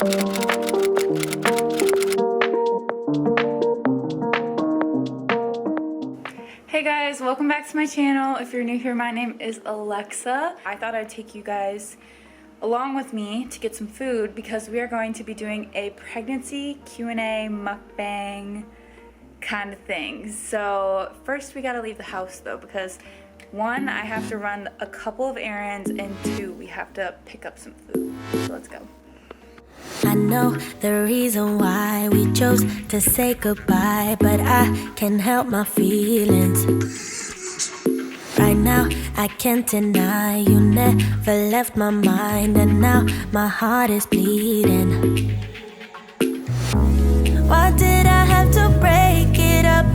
Hey guys, welcome back to my channel. If you're new here, my name is Alexa. I thought I'd take you guys along with me to get some food because we are going to be doing a pregnancy Q&A mukbang kind of thing. So first we gotta leave the house though, because one, I have to run a couple of errands, and two, we have to pick up some food. So let's go. I know the reason why we chose to say goodbye, but I can't help my feelings. Right now, I can't deny you never left my mind, and now my heart is bleeding. Why did I have to break it up?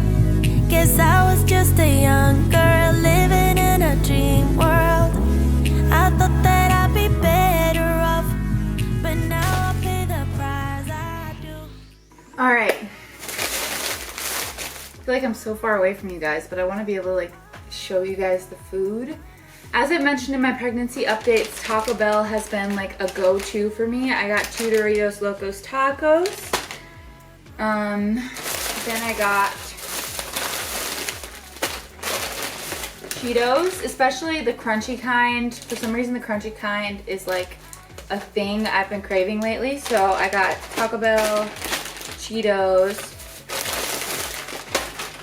Guess I was just a young girl living in a dream world. I thought that I'd be better off, but now I pay the price I do. All right. I feel like I'm so far away from you guys, but I want to be able to like show you guys the food. As I mentioned in my pregnancy updates, Taco Bell has been like a go-to for me. I got 2 Doritos Locos Tacos. Then I got Cheetos, especially the crunchy kind. For some reason, the crunchy kind is like a thing I've been craving lately. So I got Taco Bell, Cheetos,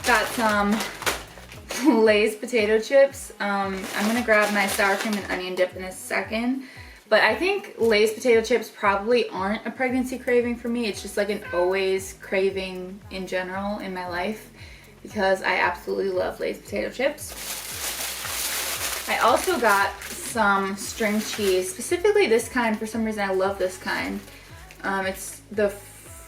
got some Lay's potato chips. I'm gonna grab my sour cream and onion dip in a second. But I think Lay's potato chips probably aren't a pregnancy craving for me. It's just like an always craving in general in my life because I absolutely love Lay's potato chips. I also got some string cheese, specifically this kind. For some reason, I love this kind. It's the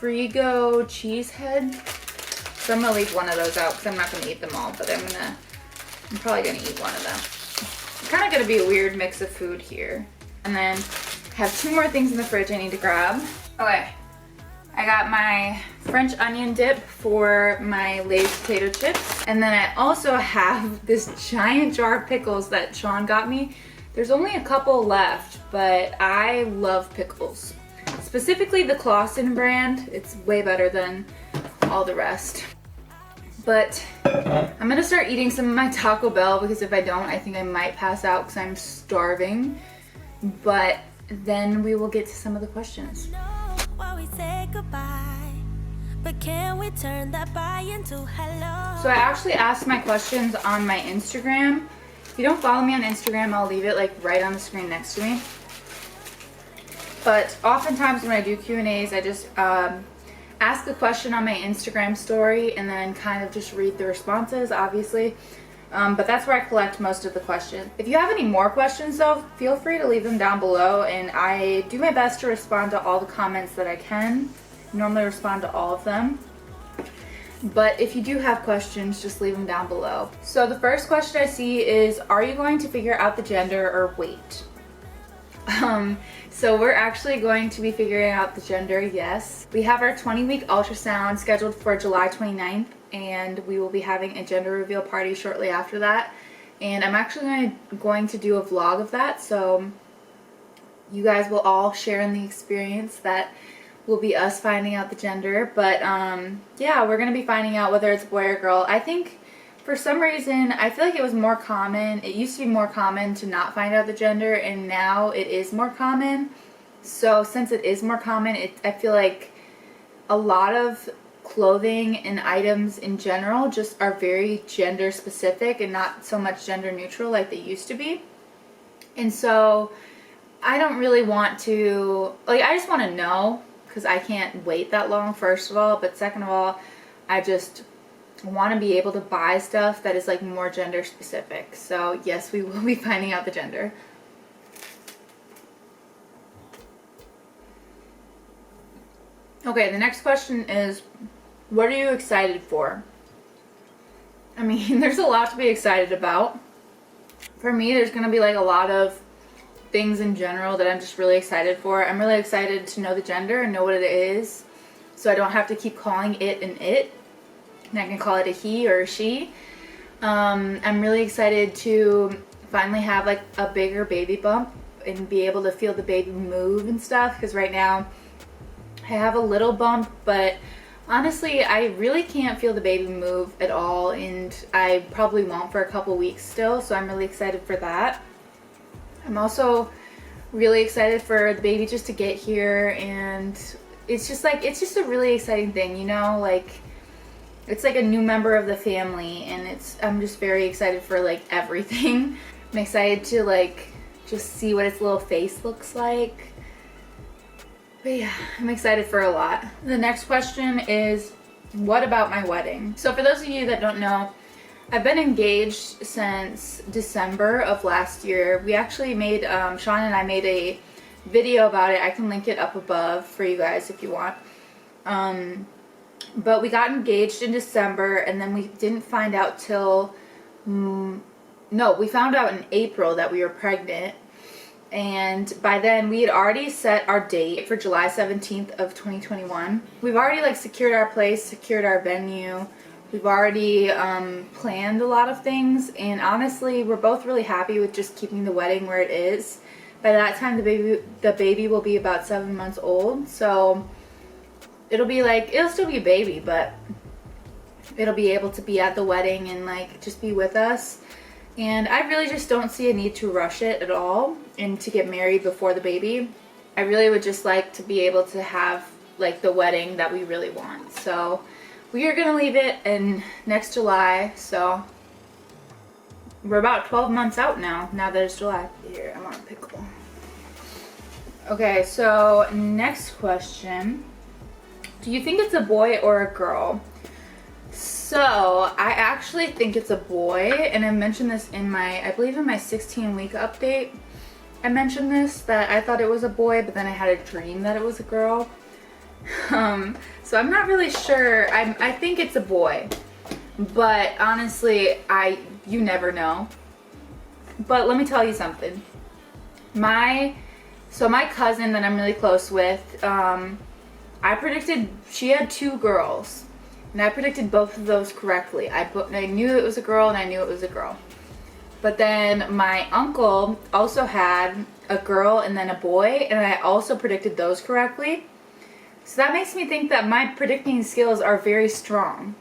Frigo cheese head. So I'm gonna leave one of those out because I'm not gonna eat them all, but I'm probably gonna eat one of them. It's kind of gonna be a weird mix of food here. And then I have 2 more things in the fridge I need to grab. Okay, I got my French onion dip for my Lay's potato chips. And then I also have this giant jar of pickles that Sean got me. There's only a couple left, but I love pickles. Specifically the Clausen brand. It's way better than all the rest. But I'm gonna start eating some of my Taco Bell because if I don't, I think I might pass out because I'm starving. But then we will get to some of the questions. So I actually asked my questions on my Instagram. If you don't follow me on Instagram, I'll leave it like right on the screen next to me. But oftentimes when I do Q&As, I just ask a question on my Instagram story and then kind of just read the responses, obviously. But that's where I collect most of the questions. If you have any more questions though, feel free to leave them down below, and I do my best to respond to all the comments that I can. I normally respond to all of them. But if you do have questions, just leave them down below. So the first question I see is, are you going to figure out the gender or wait? So we're actually going to be figuring out the gender, yes. We have our 20-week ultrasound scheduled for July 29th, and we will be having a gender reveal party shortly after that. And I'm actually going to do a vlog of that, so you guys will all share in the experience. That will be us finding out the gender. But yeah, we're going to be finding out whether it's boy or girl. I think for some reason, I feel like it was more common. It used to be more common to not find out the gender, and now it is more common. So since it is more common, I feel like a lot of clothing and items in general just are very gender specific and not so much gender neutral like they used to be. And so I don't really want to, like, I just want to know because I can't wait that long, first of all, but second of all, I just want to be able to buy stuff that is like more gender specific. So yes, we will be finding out the gender. Okay, the next question is, what are you excited for? I mean, there's a lot to be excited about. For me, there's going to be like a lot of things in general that I'm just really excited for. I'm really excited to know the gender and know what it is, so I don't have to keep calling it an it, and I can call it a he or a she. I'm really excited to finally have like a bigger baby bump and be able to feel the baby move and stuff, because right now I have a little bump, but honestly, I really can't feel the baby move at all, and I probably won't for a couple weeks still, so I'm really excited for that. I'm also really excited for the baby just to get here, and it's just a really exciting thing, you know, like it's like a new member of the family, and I'm just very excited for like everything. I'm excited to like just see what its little face looks like. But yeah, I'm excited for a lot. The next question is, what about my wedding? So for those of you that don't know, I've been engaged since December of last year. We actually made, Sean and I made a video about it. I can link it up above for you guys if you want. But we got engaged in December, and then we didn't find out till, no, we found out in April that we were pregnant. And by then we had already set our date for July 17th of 2021. We've already like secured our place, secured our venue. We've already planned a lot of things, and honestly we're both really happy with just keeping the wedding where it is. By that time the baby will be about 7 months old, so it'll still be a baby, but it'll be able to be at the wedding and like just be with us. And I really just don't see a need to rush it at all and to get married before the baby. I really would just like to be able to have like the wedding that we really want. So we are gonna leave it in next July. So we're about 12 months out now that it's July. Here, I want a pickle. Okay, so next question. Do you think it's a boy or a girl? So I actually think it's a boy, and I mentioned this in I believe in my 16-week update. I mentioned this, that I thought it was a boy, but then I had a dream that it was a girl. So I'm not really sure. I think it's a boy, but honestly, you never know. But let me tell you something. My cousin that I'm really close with, I predicted she had 2 girls. And I predicted both of those correctly. I knew it was a girl, and I knew it was a girl. But then my uncle also had a girl and then a boy, and I also predicted those correctly. So that makes me think that my predicting skills are very strong.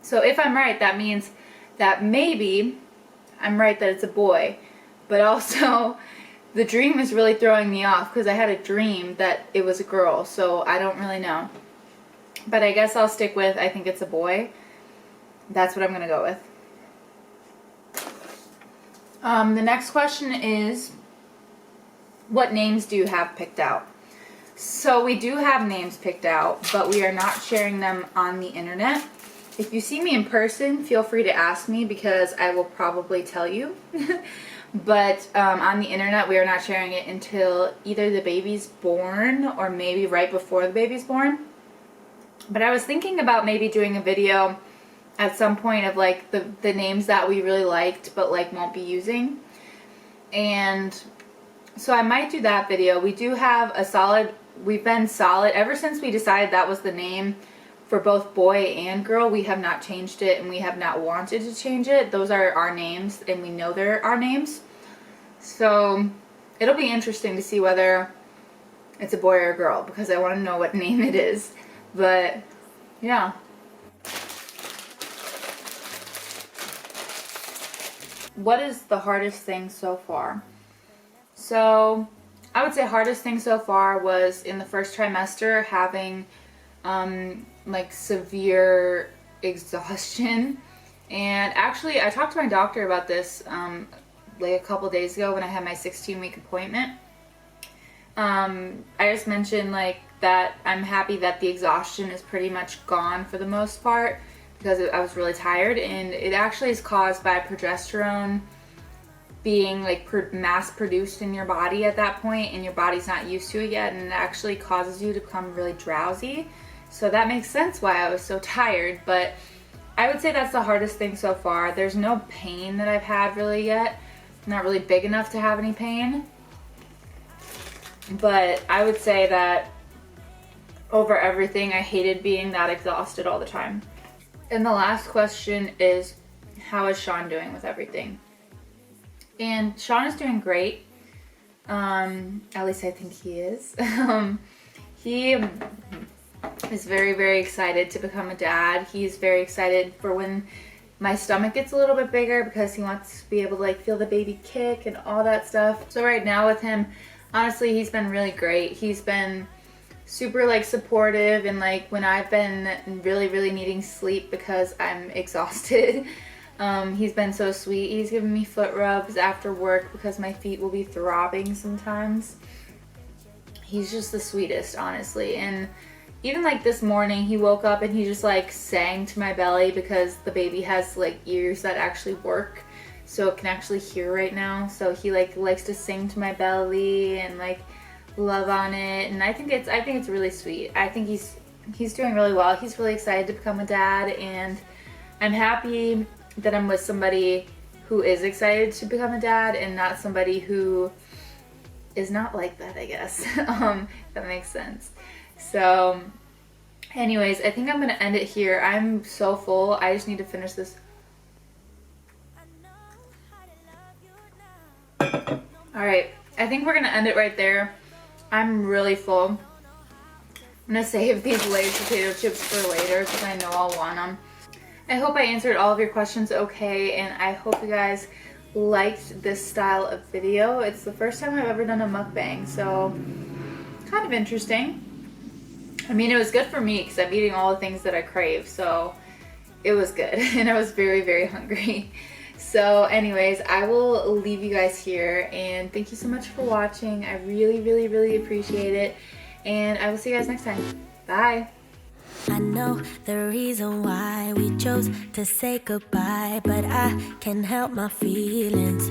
So if I'm right, that means that maybe I'm right that it's a boy. But also, the dream is really throwing me off because I had a dream that it was a girl, so I don't really know. But I guess I'll stick with, I think it's a boy. That's what I'm going to go with. The next question is, what names do you have picked out? So we do have names picked out, but we are not sharing them on the internet. If you see me in person, feel free to ask me because I will probably tell you. But on the internet, we are not sharing it until either the baby's born or maybe right before the baby's born. But I was thinking about maybe doing a video at some point of like the names that we really liked but like won't be using. And so I might do that video. We do have we've been solid ever since we decided that was the name for both boy and girl. We have not changed it, and we have not wanted to change it. Those are our names, and we know they're our names. So it'll be interesting to see whether it's a boy or a girl, because I want to know what name it is. But yeah. What is the hardest thing so far? So I would say hardest thing so far was in the first trimester having like severe exhaustion. And actually I talked to my doctor about this like a couple days ago when I had my 16-week appointment. I just mentioned like that I'm happy that the exhaustion is pretty much gone for the most part, because I was really tired, and it actually is caused by progesterone being like mass produced in your body at that point, and your body's not used to it yet, and it actually causes you to become really drowsy. So that makes sense why I was so tired. But I would say that's the hardest thing so far. There's no pain that I've had really yet. I'm not really big enough to have any pain. But I would say that over everything, I hated being that exhausted all the time. And the last question is, how is Sean doing with everything? And Sean is doing great. At least I think he is. He is very, very excited to become a dad. He's very excited for when my stomach gets a little bit bigger because he wants to be able to like feel the baby kick and all that stuff. So right now with him, honestly, he's been really great. He's been super like supportive, and like when I've been really, really needing sleep because I'm exhausted, he's been so sweet. He's given me foot rubs after work because my feet will be throbbing sometimes. He's just the sweetest, honestly. And even like this morning, he woke up and he just like sang to my belly because the baby has like ears that actually work, so it can actually hear right now. So he like likes to sing to my belly and like love on it, and I think it's really sweet. I think he's doing really well. He's really excited to become a dad, and I'm happy that I'm with somebody who is excited to become a dad and not somebody who is not like that, I guess. If that makes sense. So anyways, I think I'm gonna end it here. I'm so full. I just need to finish this. Alright, I think we're gonna end it right there. I'm really full. I'm gonna save these Lay's potato chips for later because I know I'll want them. I hope I answered all of your questions okay, and I hope you guys liked this style of video. It's the first time I've ever done a mukbang, so kind of interesting. I mean, it was good for me because I'm eating all the things that I crave, so it was good. And I was very, very hungry. So anyways, I will leave you guys here, and thank you so much for watching. I really, really, really appreciate it, and I will see you guys next time. Bye. I know the reason why we chose to say goodbye, but I can't help my feelings.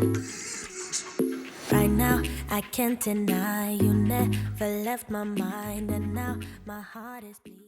Right now, I can't deny you never left my mind, and now my heart is bleeding.